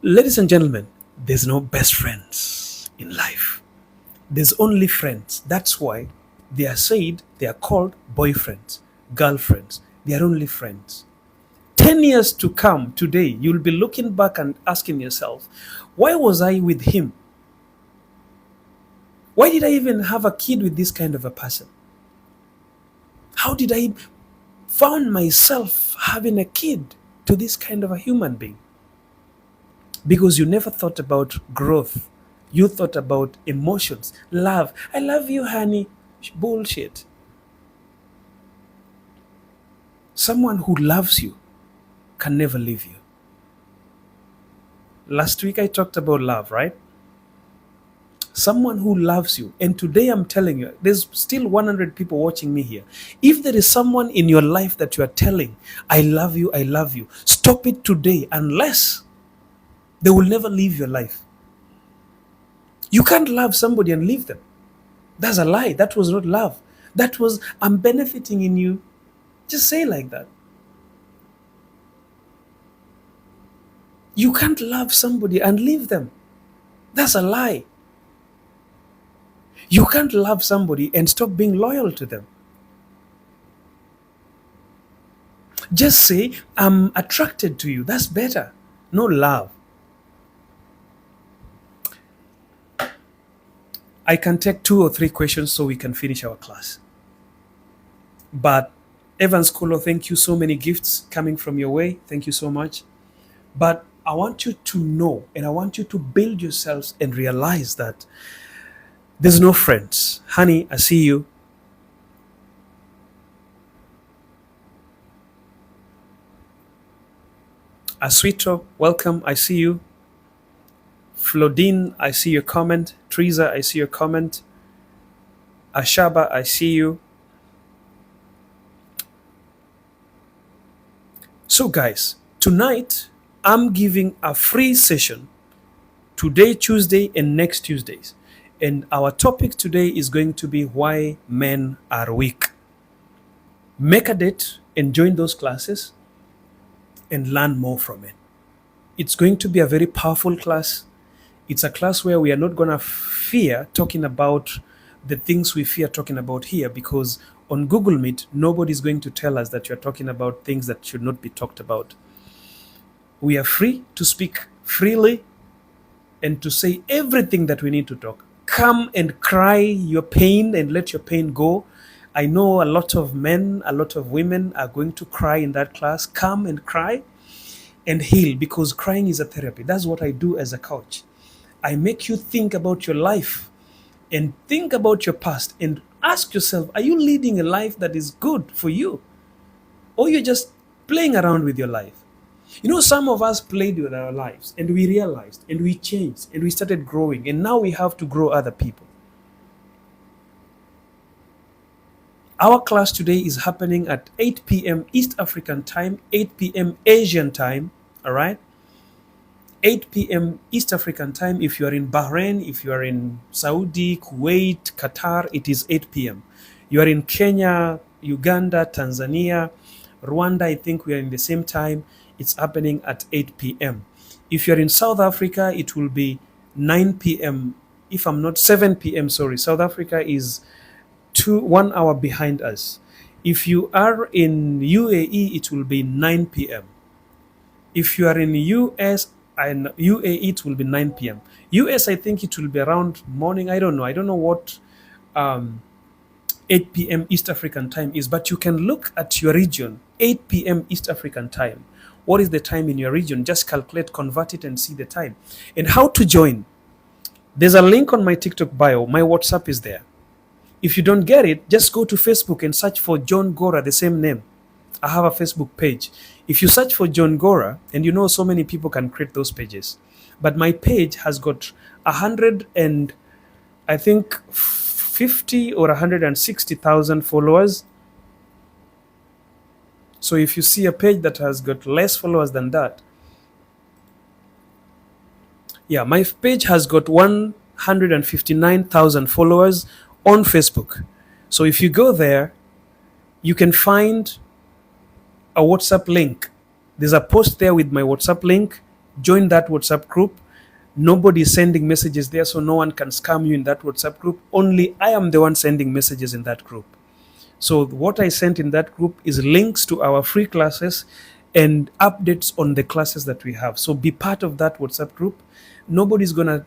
Ladies and gentlemen, there's no best friends in life. There's only friends. That's why they are called boyfriends, girlfriends. They are only friends. 10 years to come today, you'll be looking back and asking yourself, why was I with him? Why did I even have a kid with this kind of a person? How did I found myself having a kid to this kind of a human being? Because you never thought about growth. You thought about emotions, love. I love you, honey. Bullshit. Someone who loves you can never leave you. Last week I talked about love, right? Someone who loves you. And today I'm telling you, there's still 100 people watching me here. If there is someone in your life that you are telling, I love you, stop it today, unless they will never leave your life. You can't love somebody and leave them. That's a lie. That was not love. That was, I'm benefiting in you. Just say like that. You can't love somebody and leave them. That's a lie. You can't love somebody and stop being loyal to them. Just say, I'm attracted to you. That's better. No love. I can take 2 or 3 questions so we can finish our class. But Evans Kolo, thank you. So many gifts coming from your way. Thank you so much. But I want you to know, and I want you to build yourselves and realize that there's no friends. Honey, I see you. Asuito, welcome. I see you. Flodine, I see your comment. Teresa, I see your comment. Ashaba, I see you. So guys, tonight I'm giving a free session today, Tuesday, and next Tuesdays. And our topic today is going to be why men are weak. Make a date and join those classes and learn more from it. It's going to be a very powerful class. It's a class where we are not going to fear talking about the things we fear talking about here, because on Google Meet, nobody's going to tell us that you're talking about things that should not be talked about. We are free to speak freely and to say everything that we need to talk. Come and cry your pain and let your pain go. I know a lot of men, a lot of women are going to cry in that class. Come and cry and heal, because crying is a therapy. That's what I do as a coach. I make you think about your life and think about your past and ask yourself, are you leading a life that is good for you? Or you're just playing around with your life? You know, some of us played with our lives and we realized and we changed and we started growing, and now we have to grow other people. Our class today is happening at 8 p.m. East African time, 8 p.m. Asian time, all right? 8 p.m. East African time. If you are in Bahrain, if you are in Saudi, Kuwait, Qatar, it is 8 p.m. You are in Kenya, Uganda, Tanzania, Rwanda, I think we are in the same time. It's happening at 8 p.m. If you're in South Africa, it will be 9 p.m. If I'm not 7 p.m. Sorry, South Africa is 1 hour behind us. If you are in UAE, it will be 9 p.m. If you are in US and UAE, it will be 9 p.m. US, I think it will be around morning. I don't know. I don't know what 8 p.m. East African time is, but you can look at your region, 8 p.m. East African time. What is the time in your region? Just calculate, convert it, and see the time. And how to join. There's a link on my TikTok bio. My WhatsApp is there. If you don't get it, just go to Facebook and search for John Gora, the same name. I have a Facebook page. If you search for John Gora, and you know so many people can create those pages, but my page has got 100 and I think 50 or 160,000 followers. So if you see a page that has got less followers than that, yeah, my page has got 159,000 followers on Facebook. So if you go there, you can find a WhatsApp link. There's a post there with my WhatsApp link. Join that WhatsApp group. Nobody is sending messages there, so no one can scam you in that WhatsApp group. Only I am the one sending messages in that group. So what I sent in that group is links to our free classes and updates on the classes that we have. So be part of that WhatsApp group. Nobody's gonna,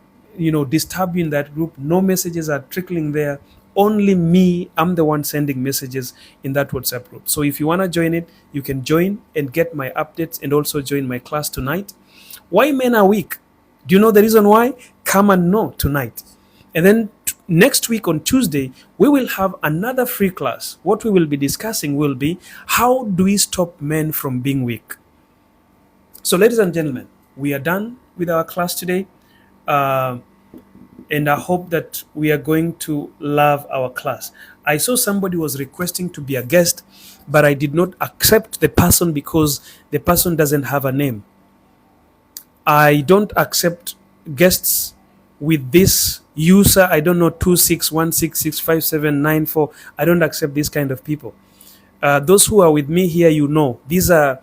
disturb you in that group. No messages are trickling there. Only me, I'm the one sending messages in that WhatsApp group. So if you want to join it, you can join and get my updates and also join my class tonight. Why men are weak? Do you know the reason why? Come and know tonight. And then next week on Tuesday, we will have another free class. What we will be discussing will be how do we stop men from being weak? So ladies and gentlemen, we are done with our class today. And I hope that we are going to love our class. I saw somebody was requesting to be a guest, but I did not accept the person because the person doesn't have a name. I don't accept guests with this user. I don't know, 2616657994. I don't accept this kind of people. Those who are with me here, these are,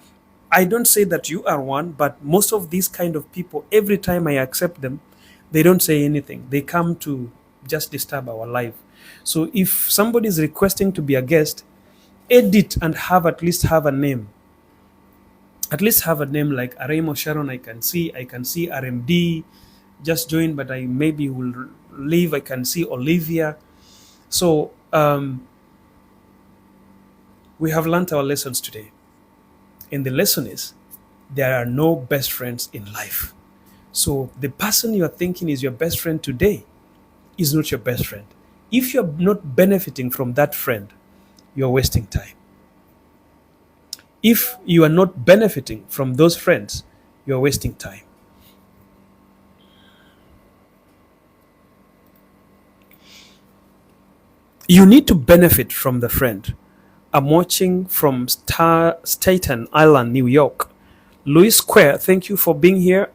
I don't say that you are one, but most of these kind of people, every time I accept them, they don't say anything. They come to just disturb our life. So if somebody is requesting to be a guest, edit and at least have a name. At least have a name like Aremo Sharon. I can see RMD just joined, but I maybe will leave. I can see Olivia. So we have learned our lessons today. And the lesson is there are no best friends in life. So the person you are thinking is your best friend today is not your best friend. If you're not benefiting from that friend, you're wasting time. If you are not benefiting from those friends, you're wasting time. You need to benefit from the friend. I'm watching from Staten Island, New York. Louis Square, thank you for being here.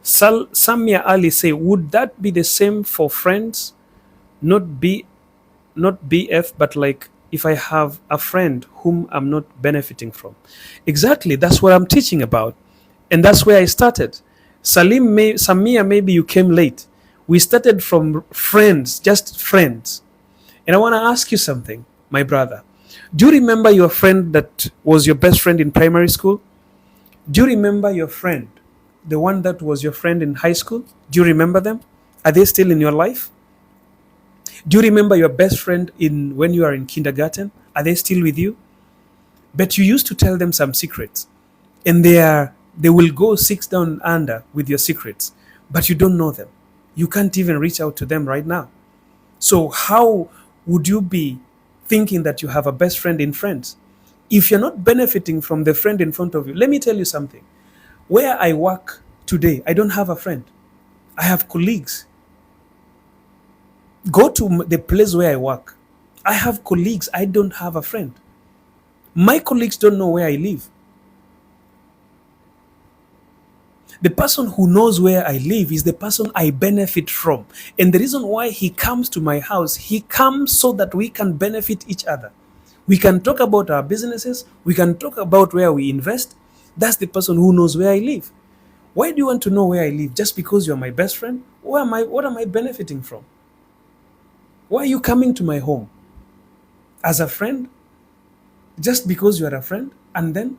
Samia Ali say, would that be the same for friends? Not BF, but like if I have a friend whom I'm not benefiting from. Exactly, that's what I'm teaching about. And that's where I started. Samia, maybe you came late. We started from friends, just friends. And I want to ask you something, my brother. Do you remember your friend that was your best friend in primary school? Do you remember your friend, the one that was your friend in high school? Do you remember them? Are they still in your life? Do you remember your best friend when you are in kindergarten? Are they still with you? But you used to tell them some secrets, and they will go 6 down under with your secrets, but you don't know them. You can't even reach out to them right now. So how would you be thinking that you have a best friend in friends if you're not benefiting from the friend in front of you? Let me tell you something. Where I work today, I don't have a friend. I have colleagues. Go to the place where I work. I have colleagues. I don't have a friend. My colleagues don't know where I live. The person who knows where I live is the person I benefit from. And the reason why he comes to my house, he comes so that we can benefit each other. We can talk about our businesses, we can talk about where we invest. That's the person who knows where I live. Why do you want to know where I live? Just because you're my best friend? What am I benefiting from? Why are you coming to my home? As a friend? Just because you are a friend? And then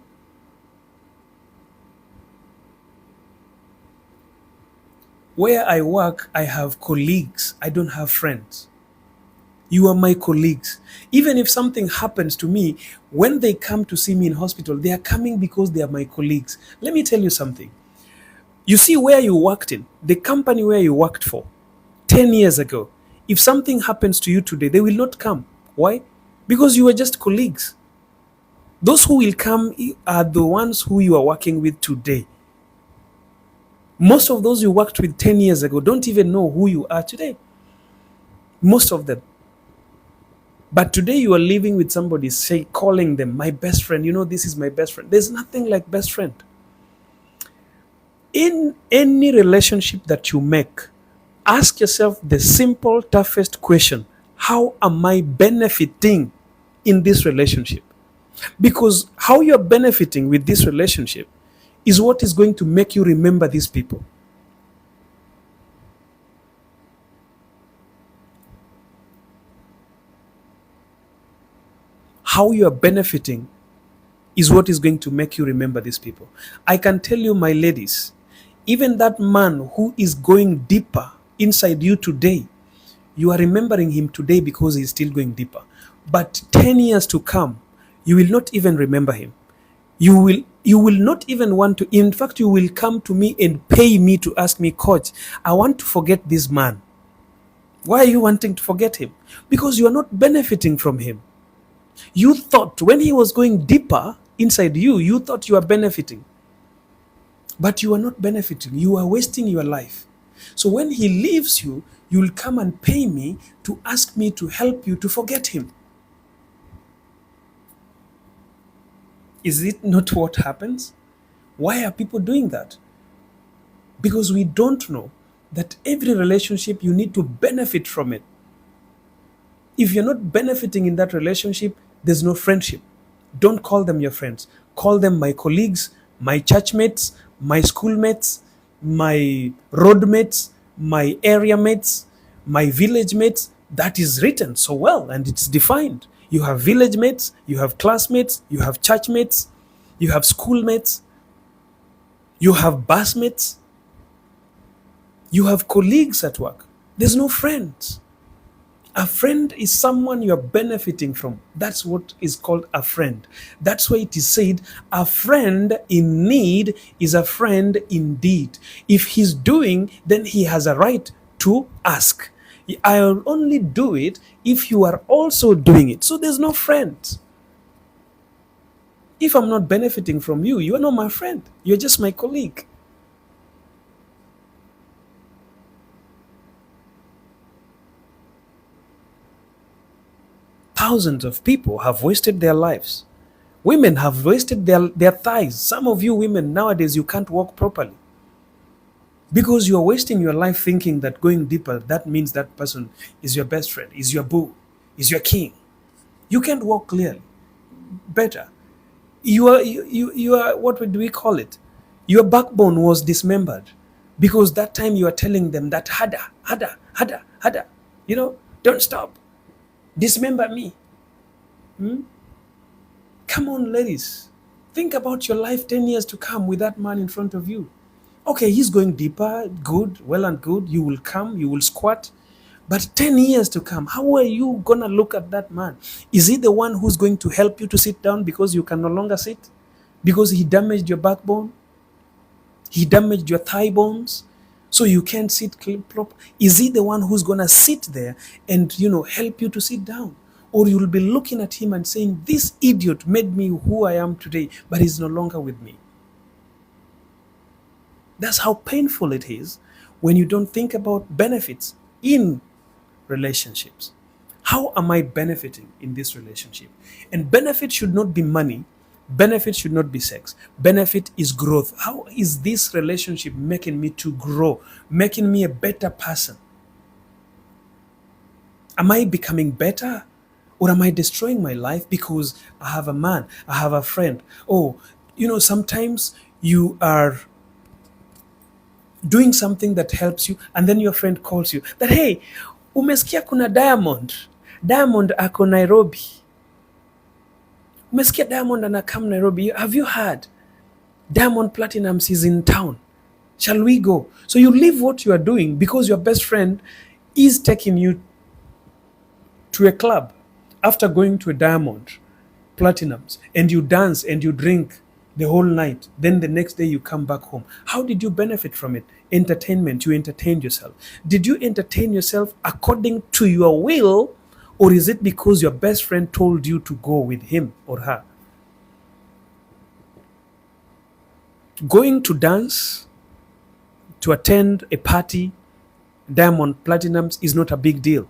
where I work, I have colleagues. I don't have friends. You are my colleagues. Even if something happens to me, when they come to see me in hospital, they are coming because they are my colleagues. Let me tell you something. You see where you worked in, the company where you worked for 10 years ago, if something happens to you today, they will not come. Why? Because you were just colleagues. Those who will come are the ones who you are working with today. Most of those you worked with 10 years ago don't even know who you are today. Most of them. But today you are living with somebody, say, calling them my best friend. You know, this is my best friend. There's nothing like best friend. In any relationship that you make, ask yourself the simple, toughest question: how am I benefiting in this relationship? Because how you're benefiting with this relationship is what is going to make you remember these people. How you are benefiting is what is going to make you remember these people. I can tell you, my ladies, even that man who is going deeper inside you today, you are remembering him today because he's still going deeper. But 10 years to come, you will not even remember him. You will not even want to. In fact, you will come to me and pay me to ask me, Coach, I want to forget this man. Why are you wanting to forget him? Because you are not benefiting from him. You thought when he was going deeper inside you, you thought you are benefiting. But you are not benefiting. You are wasting your life. So when he leaves you, you will come and pay me to ask me to help you to forget him. Is it not what happens? Why are people doing that? Because we don't know that every relationship you need to benefit from it. If you're not benefiting in that relationship, there's no friendship. Don't call them your friends. Call them my colleagues, my churchmates, my schoolmates, my road mates, my area mates, my village mates. That is written so well and it's defined. You have village mates, you have classmates, you have churchmates, you have schoolmates, you have bus mates, you have colleagues at work. There's no friends. A friend is someone you're benefiting from. That's what is called a friend. That's why it is said, a friend in need is a friend indeed. If he's doing, then he has a right to ask. I'll only do it if you are also doing it. So there's no friends. If I'm not benefiting from you, you are not my friend. You're just my colleague. Thousands of people have wasted their lives. Women have wasted their thighs. Some of you women nowadays, you can't walk properly. Because you are wasting your life thinking that going deeper, that means that person is your best friend, is your boo, is your king. You can't walk clearly. Better. You are, what do we call it? Your backbone was dismembered. Because that time you are telling them that hada, don't stop. Dismember me. Come on, ladies. Think about your life 10 years to come with that man in front of you. Okay, he's going deeper, good, well and good. You will come, you will squat. But 10 years to come, how are you going to look at that man? Is he the one who's going to help you to sit down because you can no longer sit? Because he damaged your backbone? He damaged your thigh bones? So you can't sit proper? Is he the one who's going to sit there and, help you to sit down? Or you'll be looking at him and saying, this idiot made me who I am today, but he's no longer with me. That's how painful it is when you don't think about benefits in relationships. How am I benefiting in this relationship? And benefit should not be money. Benefit should not be sex. Benefit is growth. How is this relationship making me to grow, making me a better person? Am I becoming better? Or am I destroying my life because I have a man, I have a friend? Oh, sometimes you are doing something that helps you, and then your friend calls you that, hey, umesikia kuna Diamond ako Nairobi. Umesikia Diamond anakam Nairobi. Have you heard? Diamond Platinums is in town. Shall we go? So you leave what you are doing because your best friend is taking you to a club after going to a Diamond Platinums, and you dance and you drink the whole night. Then the next day you come back home. How did you benefit from it? Entertainment. You entertained yourself. Did you entertain yourself according to your will, or is it because your best friend told you to go with him or her? Going to dance, to attend a party, Diamond Platinums is not a big deal.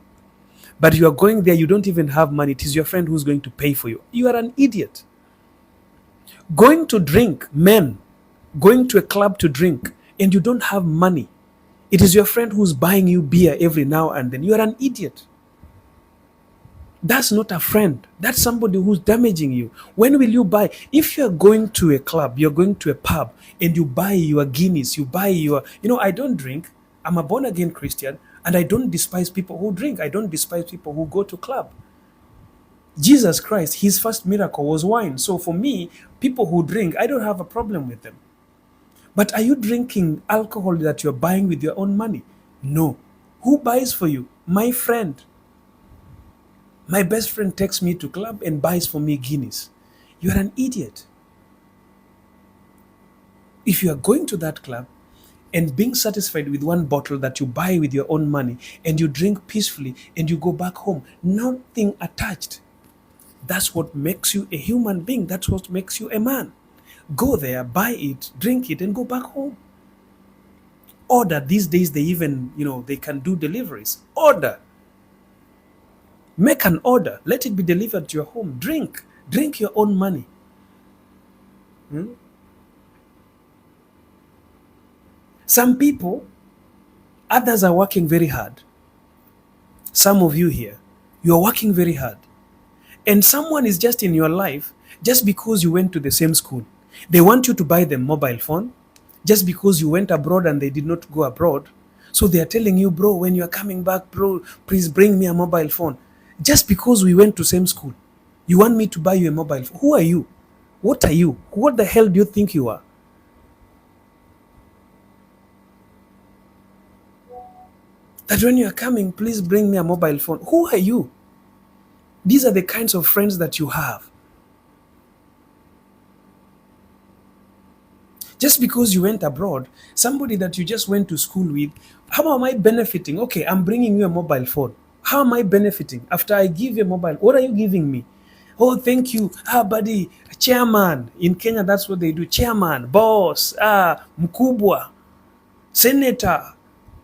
But you are going there, you don't even have money. It is your friend who's going to pay for you. You are an idiot. Going to drink, men, going to a club to drink, and you don't have money. It is your friend who's buying you beer every now and then. You are an idiot. That's not a friend. That's somebody who's damaging you. When will you buy? If you're going to a club, you're going to a pub, and you buy your Guinness, you buy your, I don't drink. I'm a born again Christian, and I don't despise people who drink. I don't despise people who go to club. Jesus Christ, his first miracle was wine. So for me, people who drink, I don't have a problem with them. But are you drinking alcohol that you're buying with your own money? No. Who buys for you? My friend. My best friend takes me to club and buys for me Guinness. You're an idiot. If you are going to that club and being satisfied with one bottle that you buy with your own money, and you drink peacefully and you go back home, nothing attached, that's what makes you a human being. That's what makes you a man. Go there, buy it, drink it, and go back home. Order. These days they even, they can do deliveries. Order. Make an order. Let it be delivered to your home. Drink your own money. Some people, others are working very hard. Some of you here, you are working very hard. And someone is just in your life just because you went to the same school. They want you to buy them mobile phone just because you went abroad and they did not go abroad. So they are telling you, bro, when you are coming back, bro, please bring me a mobile phone. Just because we went to same school, you want me to buy you a mobile phone? Who are you? What are you? What the hell do you think you are? That when you are coming, please bring me a mobile phone. Who are you? These are the kinds of friends that you have. Just because you went abroad, somebody that you just went to school with, how am I benefiting? Okay, I'm bringing you a mobile phone. How am I benefiting? After I give you a mobile, what are you giving me? Oh, thank you. Buddy, chairman. In Kenya, that's what they do. Chairman, boss, mkubwa, senator.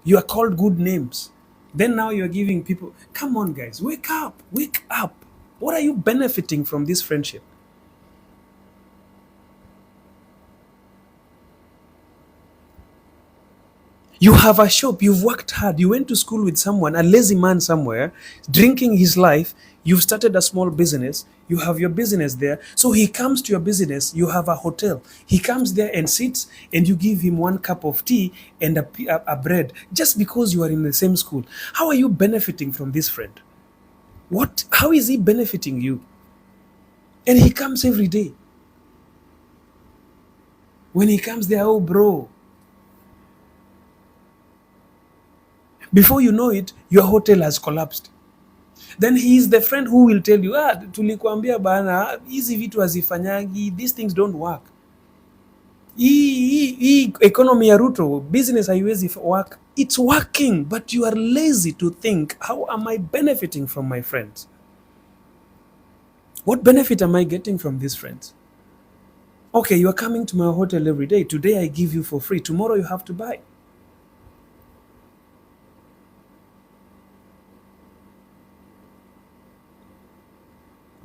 You are called good names. Then now you're giving people, come on guys, wake up. What are you benefiting from this friendship? You have a shop, you've worked hard, you went to school with someone, a lazy man somewhere, drinking his life, you've started a small business, you have your business there. So he comes to your business, you have a hotel. He comes there and sits, and you give him one cup of tea and a bread just because you are in the same school. How are you benefiting from this friend? How is he benefiting you? And he comes every day. When he comes there, oh bro, before you know it, your hotel has collapsed. Then he is the friend who will tell you, tulikuambia bana, hizi vitu hazifanyagi, these things don't work. Hii economy ya Ruto, business haiwezi work. It's working, but you are lazy to think, how am I benefiting from my friends? What benefit am I getting from these friends? Okay, you are coming to my hotel every day. Today I give you for free. Tomorrow you have to buy.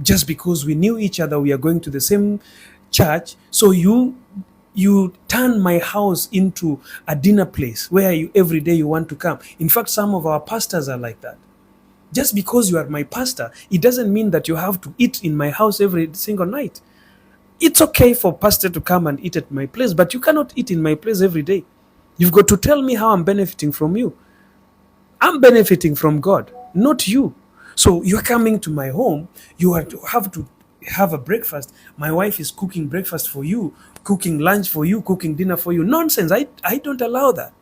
Just because we knew each other, we are going to the same church, so you turn my house into a dinner place where you every day you want to come. In fact, some of our pastors are like that. Just because you are my pastor, it doesn't mean that you have to eat in my house every single night. It's okay for pastor to come and eat at my place, but you cannot eat in my place every day. You've got to tell me how I'm benefiting from you. I'm benefiting from God, not you. So you're coming to my home, you have to have a breakfast. My wife is cooking breakfast for you, cooking lunch for you, cooking dinner for you. Nonsense. I don't allow that.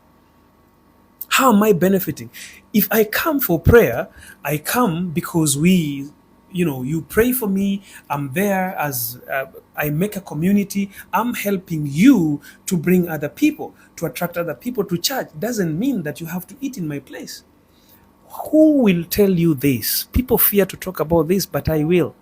How am I benefiting? If I come for prayer, I come because you pray for me. I'm there as I make a community. I'm helping you to bring other people, to attract other people to church. Doesn't mean that you have to eat in my place. Who will tell you this? People fear to talk about this, but I will.